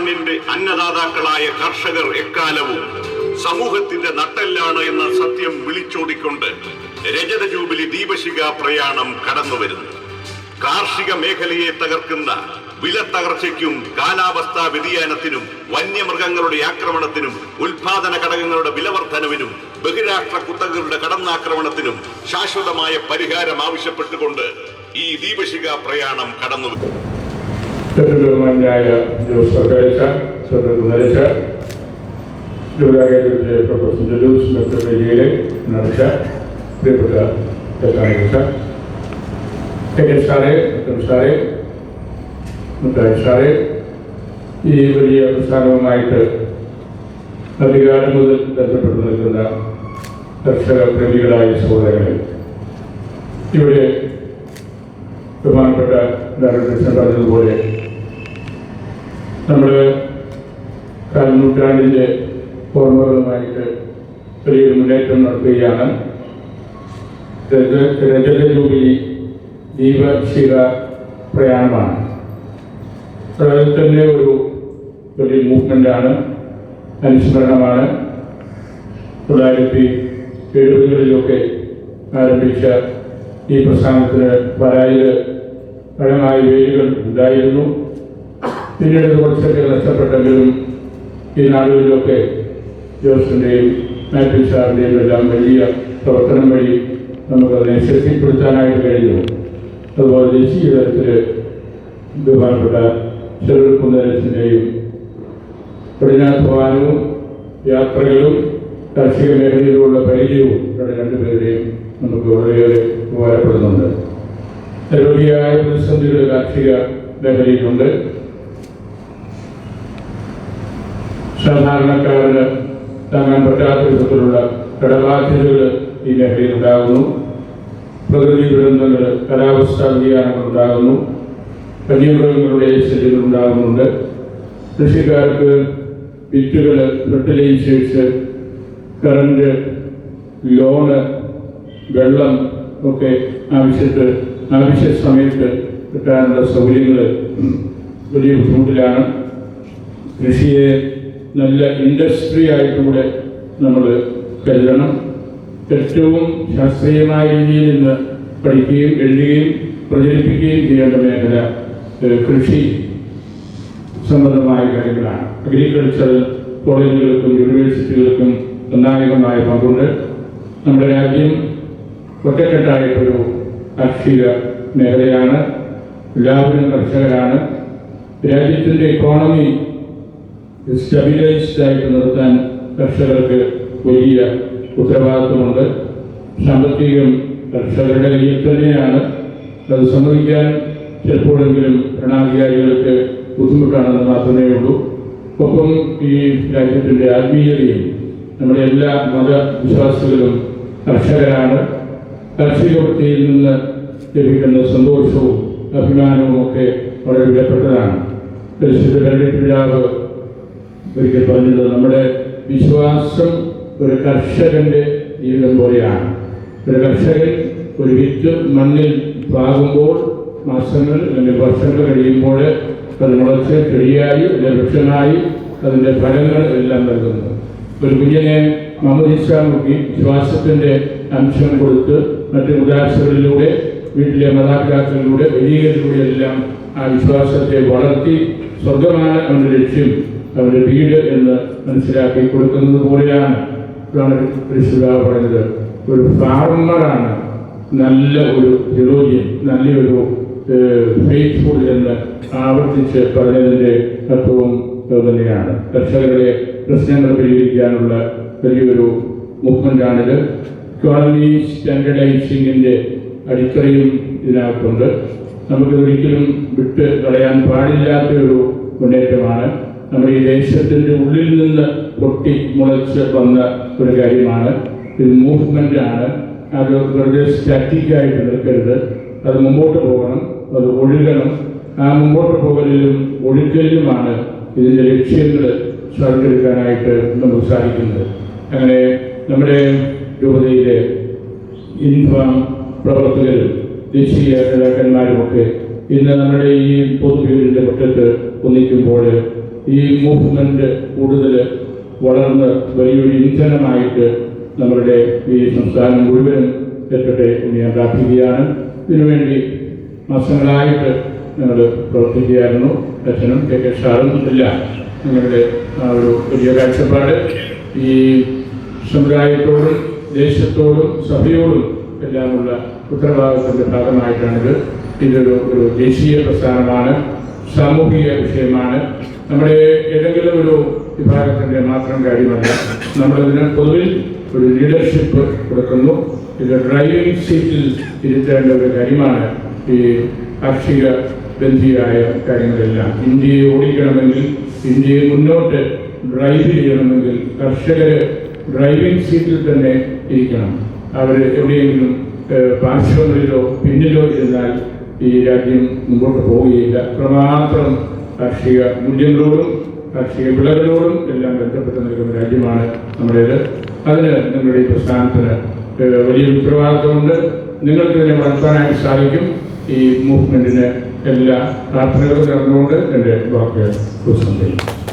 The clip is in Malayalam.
നാടിന്റെ അന്നദാതാക്കളായ കർഷകർ എക്കാലവും സമൂഹത്തിന്റെ നട്ടെല്ലാണ് എന്ന സത്യം വിളിച്ചോടിക്കൊണ്ട് രജത ജൂബിലി ദീപശിഖ പ്രയാണം കടന്നുവരുന്നു. കാർഷിക മേഖലയെ തകർക്കുന്ന വില തകർച്ചയ്ക്കും കാലാവസ്ഥാ വ്യതിയാനത്തിനും വന്യമൃഗങ്ങളുടെ ആക്രമണത്തിനും ഉൽപാദന ഘടകങ്ങളുടെ വിലവർദ്ധനവിനും ബഹിരാഷ്ട്ര കുത്തകകളുടെ കടന്നാക്രമണത്തിനും ശാശ്വതമായ പരിഹാരം ആവശ്യപ്പെട്ടുകൊണ്ട് ഈ ദീപശിഖ പ്രയാണം കടന്നുവരുന്നു. ഈ വലിയ പ്രസ്ഥാനവുമായിട്ട് അധികാരം മുതൽ ബന്ധപ്പെട്ടു നിൽക്കുന്ന കർഷക പ്രേമികളായ സഹോദരങ്ങളെ, ഇവിടെ ബഹുമാനപ്പെട്ട ഡയറക്ടർ പറഞ്ഞതുപോലെ നമ്മൾ കാൽനൂറ്റാണ്ടിൻ്റെ ഓർമ്മകളുമായിട്ട് വലിയൊരു മുന്നേറ്റം നടത്തുകയാണ്. രജത ജൂബിലി ദീപശിഖ പ്രയാണമാണ്. അതിൽ തന്നെ ഒരു വലിയ മൂവ്മെൻ്റാണ്, അനുസ്മരണമാണ്. 1970-കളിലൊക്കെ ആരംഭിച്ച ഈ പ്രസ്ഥാനത്തിന് പരമായ വേരുകൾ ഉണ്ടായിരുന്നു. പിന്നീട് കുറച്ചൊക്കെ നഷ്ടപ്പെട്ടെങ്കിലും ഈ നാടുകളിലൊക്കെ ജോസിൻ്റെയും മാത്യു സാറിൻ്റെയും എല്ലാം വലിയ പ്രവർത്തനം വഴി നമുക്കതിനെ ശക്തിപ്പെടുത്താനായിട്ട് കഴിഞ്ഞു. അതുപോലെ ദേശീയ തലത്തിൽ ബഹുമാനപ്പെട്ട ചെറുകുന്നരത്തിൻ്റെയും കഠിനാധ്വാനവും യാത്രകളും കാർഷിക മേഖലയിലുള്ള പരിചയവും ഇവിടെ രണ്ടുപേരുടെയും നമുക്ക് വളരെയേറെ ഉപകാരപ്പെടുന്നുണ്ട്. നിരവധിയായ പ്രതിസന്ധികൾ കാർഷിക മേഖലയിലുണ്ട്. സാധാരണക്കാരന് താങ്ങാൻ പറ്റാത്ത വിധത്തിലുള്ള കടബാധ്യതകൾ ഈ മേഖലയിൽ ഉണ്ടാകുന്നു. പ്രകൃതി ദുരന്തങ്ങൾ, കാലാവസ്ഥാ വ്യതിയാനങ്ങൾ ഉണ്ടാകുന്നു. വന്യമൃഗങ്ങളുടെ ശല്യങ്ങൾ ഉണ്ടാകുന്നുണ്ട്. കൃഷിക്കാർക്ക് വിത്തുകൾ, ഫെർട്ടിലൈസേഴ്സ്, കറണ്ട്, ലോണ്, വെള്ളം ഒക്കെ ആവശ്യ സമയത്ത് കിട്ടാനുള്ള സൗകര്യങ്ങൾ വലിയ ബുദ്ധിമുട്ടിലാണ്. കൃഷിയെ നല്ല ഇൻഡസ്ട്രി ആയിട്ടുകൂടെ നമ്മൾ കരുതണം. ഏറ്റവും ശാസ്ത്രീയമായ രീതിയിൽ നിന്ന് പഠിക്കുകയും എഴുതുകയും പ്രചരിപ്പിക്കുകയും ചെയ്യേണ്ട മേഖല കൃഷി സംബന്ധമായ കാര്യങ്ങളാണ്. അഗ്രികൾച്ചറൽ കോളേജുകൾക്കും യൂണിവേഴ്സിറ്റികൾക്കും നിർണായകമായ പങ്കുണ്ട്. നമ്മുടെ രാജ്യം ഒറ്റക്കെട്ടായിട്ടൊരു കാർഷിക മേഖലയാണ്. എല്ലാവരും കർഷകരാണ്. രാജ്യത്തിൻ്റെ ഇക്കോണമി സ്റ്റെബിലൈസ്ഡ് ആയിട്ട് നിർത്താൻ കർഷകർക്ക് വലിയ ഉത്തരവാദിത്വമുണ്ട്. സാമ്പത്തികം കർഷകരുടെ കയ്യിൽ തന്നെയാണ്. അത് സമ്മതിക്കാൻ ചിലപ്പോഴെങ്കിലും ഭരണാധികാരികൾക്ക് ബുദ്ധിമുട്ടാണെന്ന് മാത്രമേ ഉള്ളൂ. ഒപ്പം ഈ രാജ്യത്തിൻ്റെ ആത്മീയതയും നമ്മുടെ എല്ലാ മതവിശ്വാസികളും കർഷകരാണ്. കാർഷിക വൃത്തിയിൽ നിന്ന് ലഭിക്കുന്ന സന്തോഷവും അഭിമാനവും ഒക്കെ വളരെ വിലപ്പെട്ടതാണ്. പരിശുദ്ധ പിതാവ് ഒരിക്കൽ പറഞ്ഞത്, നമ്മുടെ വിശ്വാസം ഒരു കർഷകന്റെ ജീവിതം പോലെയാണ്. ഒരു കർഷകൻ ഒരു വിത്ത് മണ്ണിൽ പാകുമ്പോൾ മാസങ്ങൾ അല്ലെങ്കിൽ വർഷങ്ങൾ കഴിയുമ്പോൾ അത് മുളച്ച് ചെടിയായി അല്ലെങ്കിൽ വൃക്ഷമായി അതിൻ്റെ ഫലങ്ങൾ എല്ലാം നൽകുന്നു. ഒരു കുഞ്ഞിനെ മാമോദീസ മുക്കി വിശ്വാസത്തിൻ്റെ അംശം കൊടുത്ത് മറ്റ് ഉദാശകളിലൂടെ വീട്ടിലെ മാതാപിതാക്കളിലൂടെ വലിയതിലൂടെ എല്ലാം ആ വിശ്വാസത്തെ വളർത്തി സ്വർഗമാണ് അവൻ്റെ ലക്ഷ്യം, അവൻ്റെ വീട് എന്ന് മനസ്സിലാക്കി കൊടുക്കുന്നത് പോലെയാണ് പരിശുദ്ധ പറഞ്ഞത്. ഒരു ഫാർമറാണ് നല്ല ഒരു തിയോളജിയൻ, നല്ലൊരു ഫെയ്ത്ത്ഫുൾ എന്ന് ആവർത്തിച്ച് പറഞ്ഞതിൻ്റെ തത്വവും തന്നെയാണ്. കർഷകരുടെ പ്രശ്നങ്ങൾ പരിഹരിക്കാനുള്ള വലിയൊരു മൂവ്മെൻ്റാണിത്. ഇക്കോണമി സ്റ്റാൻഡർഡൈസിങ്ങിൻ്റെ അടിത്തറയും ഇതിനകത്തുണ്ട്. നമുക്കിതൊരിക്കലും വിട്ട് കളയാൻ പാടില്ലാത്ത ഒരു മുന്നേറ്റമാണ്. നമ്മുടെ ഈ ദേശത്തിൻ്റെ ഉള്ളിൽ നിന്ന് പൊട്ടി മുളച്ച് വന്ന ഒരു കാര്യമാണ്. ഇത് മൂവ്മെൻ്റാണ്. അത് വെറുതെ സ്റ്റാറ്റിക്കായിട്ട് നിൽക്കരുത്. അത് മുമ്പോട്ട് പോകണം, അത് ഒഴുകണം. ആ മുമ്പോട്ട് പോകലിലും ഒഴുകലിലുമാണ് ഇതിൻ്റെ ലക്ഷ്യങ്ങൾ സാധിച്ചെടുക്കാനായിട്ട് നമുക്ക് സാധിക്കുന്നത്. അങ്ങനെ നമ്മുടെ രൂപതയിലെ ഇൻഫാം പ്രവർത്തകരും ദേശീയ നേതാക്കന്മാരുമൊക്കെ ഇന്ന് നമ്മുടെ ഈ പൊതുവീടിൻ്റെ മുറ്റത്ത് ഒന്നിക്കുമ്പോൾ ഈ മൂവ്മെന്റ് കൂടുതൽ വളർന്ന് വലിയൊരു ഇന്ധനമായിട്ട് നമ്മുടെ ഈ സംസ്ഥാനം മുഴുവനും എത്തട്ടെ എന്ന് ഞാൻ പ്രാർത്ഥിക്കുകയാണ്. ഇതിനുവേണ്ടി മാസങ്ങളായിട്ട് ഞങ്ങൾ പ്രവർത്തിക്കുകയായിരുന്നു. അച്ഛനും കെ കെ സാറും ഇല്ല. നിങ്ങളുടെ ആ ഒരു വലിയ കാഴ്ചപ്പാട് ഈ സമുദായത്തോടും ദേശത്തോടും സഭയോടും എല്ലാമുള്ള ഉത്തരവാദിത്വത്തിൻ്റെ ഭാഗമായിട്ടാണിത്. ഇതൊരു ദേശീയ പ്രസ്ഥാനമാണ്, സാമൂഹിക വിഷയമാണ്. നമ്മുടെ ഏതെങ്കിലും ഒരു വിഭാഗത്തിൻ്റെ മാത്രം കാര്യമല്ല. നമ്മളിതിന് പൊതുവിൽ ഒരു ലീഡർഷിപ്പ് കൊടുക്കുന്നു. ഇത് ഡ്രൈവിംഗ് സീറ്റിൽ ഇരുത്തേണ്ട ഒരു കാര്യമാണ്. ഈ കാർഷിക ബന്ധിയായ കാര്യങ്ങളെല്ലാം ഇന്ത്യയെ ഓടിക്കണമെങ്കിൽ, ഇന്ത്യയെ മുന്നോട്ട് ഡ്രൈവ് ചെയ്യണമെങ്കിൽ കർഷകർ ഡ്രൈവിംഗ് സീറ്റിൽ തന്നെ ഇരിക്കണം. അവർ എവിടെയെങ്കിലും പാർശ്വങ്ങളിലോ പിന്നിലോ ഇരുന്നാൽ ഈ രാജ്യം മുമ്പോട്ട് പോവുകയില്ല. അത്രമാത്രം കാർഷിക മൂല്യങ്ങളോടും കാർഷിക വിളകളോടും എല്ലാം ബന്ധപ്പെട്ട് നിൽക്കുന്ന രാജ്യമാണ് നമ്മുടേത്. അതിന് നിങ്ങളുടെ ഈ പ്രസ്ഥാനത്തിന് വലിയ ഉത്തരവാദിത്വമുണ്ട്. നിങ്ങൾക്കിതിനെ വളർത്താനായിട്ട് സാധിക്കും. ഈ മൂവ്മെൻറ്റിന് എല്ലാ പ്രാർത്ഥനകളും നടന്നുകൊണ്ട് എൻ്റെ വാക്കുകൾ ഉപസംഹരിക്കും.